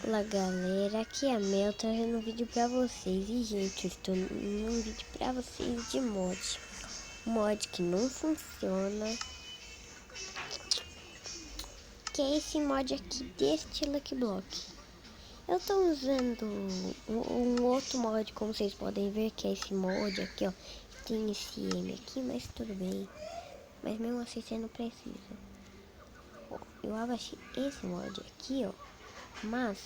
Olá galera, aqui é a Mel trazendo um vídeo pra vocês. E gente, eu estou num vídeo pra vocês de mod que não funciona, que é esse mod aqui deste Lucky Block. Eu tô usando um outro mod, como vocês podem ver, que é esse mod aqui, ó. Tem esse M aqui, mas tudo bem, mas mesmo assim você não precisa. Ó, eu abaixei esse mod aqui, ó, mas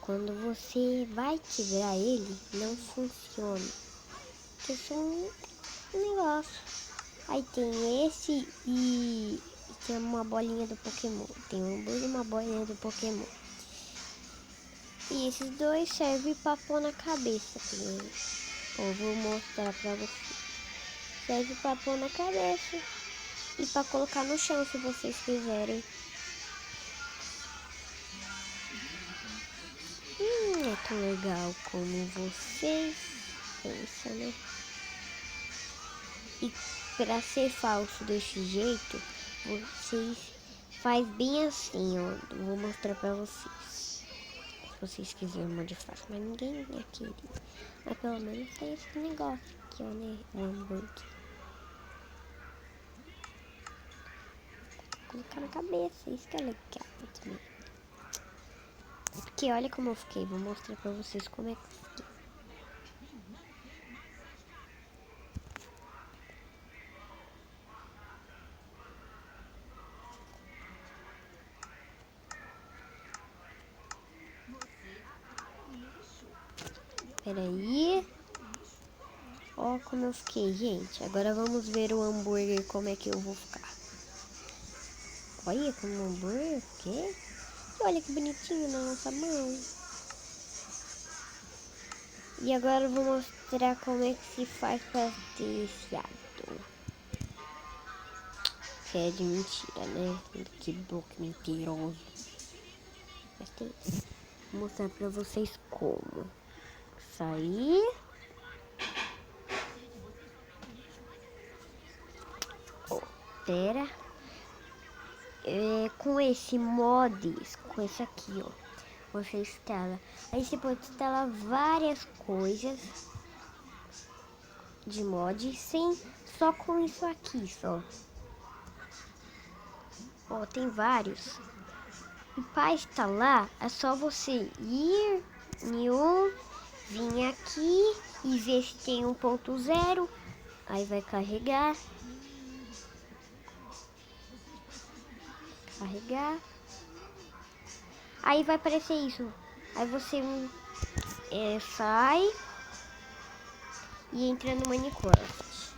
quando você vai quebrar ele, não funciona. Que é só um negócio. Aí tem esse e tem uma bolinha do Pokémon. Tem um e uma bolinha do Pokémon. E esses dois servem pra pôr na cabeça. Eu vou mostrar pra você. Serve pra pôr na cabeça e pra colocar no chão se vocês quiserem. É tão legal como vocês pensam, né? E para ser falso desse jeito, vocês faz bem assim, ó. Vou mostrar pra vocês. Se vocês quiserem modificar, mas ninguém é querido. Mas pelo menos tem esse negócio aqui, ó, né? O hambúrguer. Colocar na cabeça, isso que é legal também. Porque olha como eu fiquei, vou mostrar pra vocês como é que eu fiquei. Pera aí. Ó como eu fiquei, gente. Agora vamos ver o hambúrguer, como é que eu vou ficar. Olha como o hambúrguer eu fiquei. Olha que bonitinho na nossa mão. E agora eu vou mostrar como é que se faz para ter esse hábito. Que é de mentira, né? Que bloco mentiroso. Mas tem isso. Vou mostrar pra vocês como. Sair. Oh, pera. Com esse mods, com esse aqui, ó. Você instala. Aí você pode instalar várias coisas de mod sem só com isso aqui, só. Ó, tem vários. E para instalar é só você ir em um, vir aqui e ver se tem 1.0. Aí vai carregar. Aí vai aparecer isso. Aí você sai e entra no Minecraft.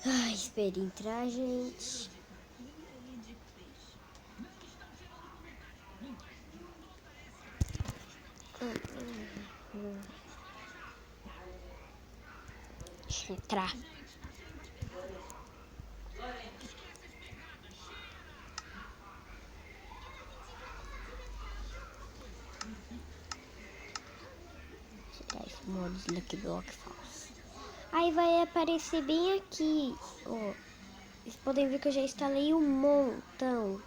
Ai, espere entrar, gente. Deixa eu entrar. Tirar esse modo de Lucky Block falso. Aí vai aparecer bem aqui, ó. Vocês podem ver que eu já instalei um montão.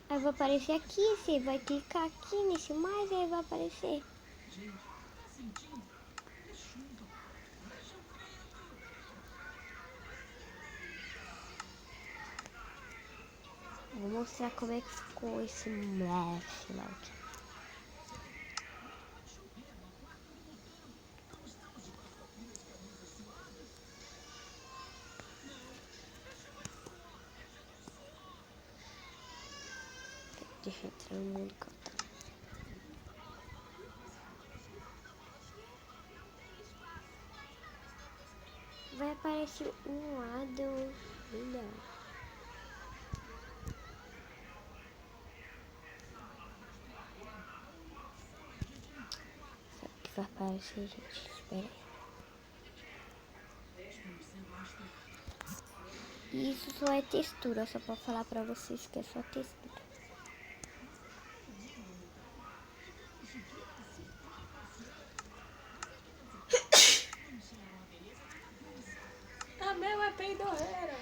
Aí vai aparecer aqui, você vai clicar aqui nesse mais e aí vai aparecer. Vou mostrar como é que ficou esse Black Lock. Deixa eu entrar no mundo que eu tô. Vai aparecer um lado. Não. Sabe o que vai aparecer, gente? Espera aí. Isso só é textura, só pra falar pra vocês que é só textura. peidorreira.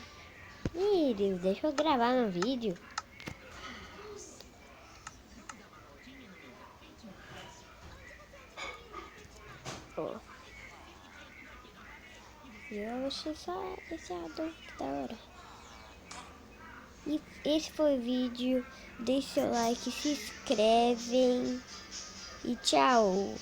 Ih, Deus, deixa eu gravar no vídeo. Ó. Eu achei só esse adoro, que da hora. E esse foi o vídeo. Deixe seu like, se inscrevem. E tchau.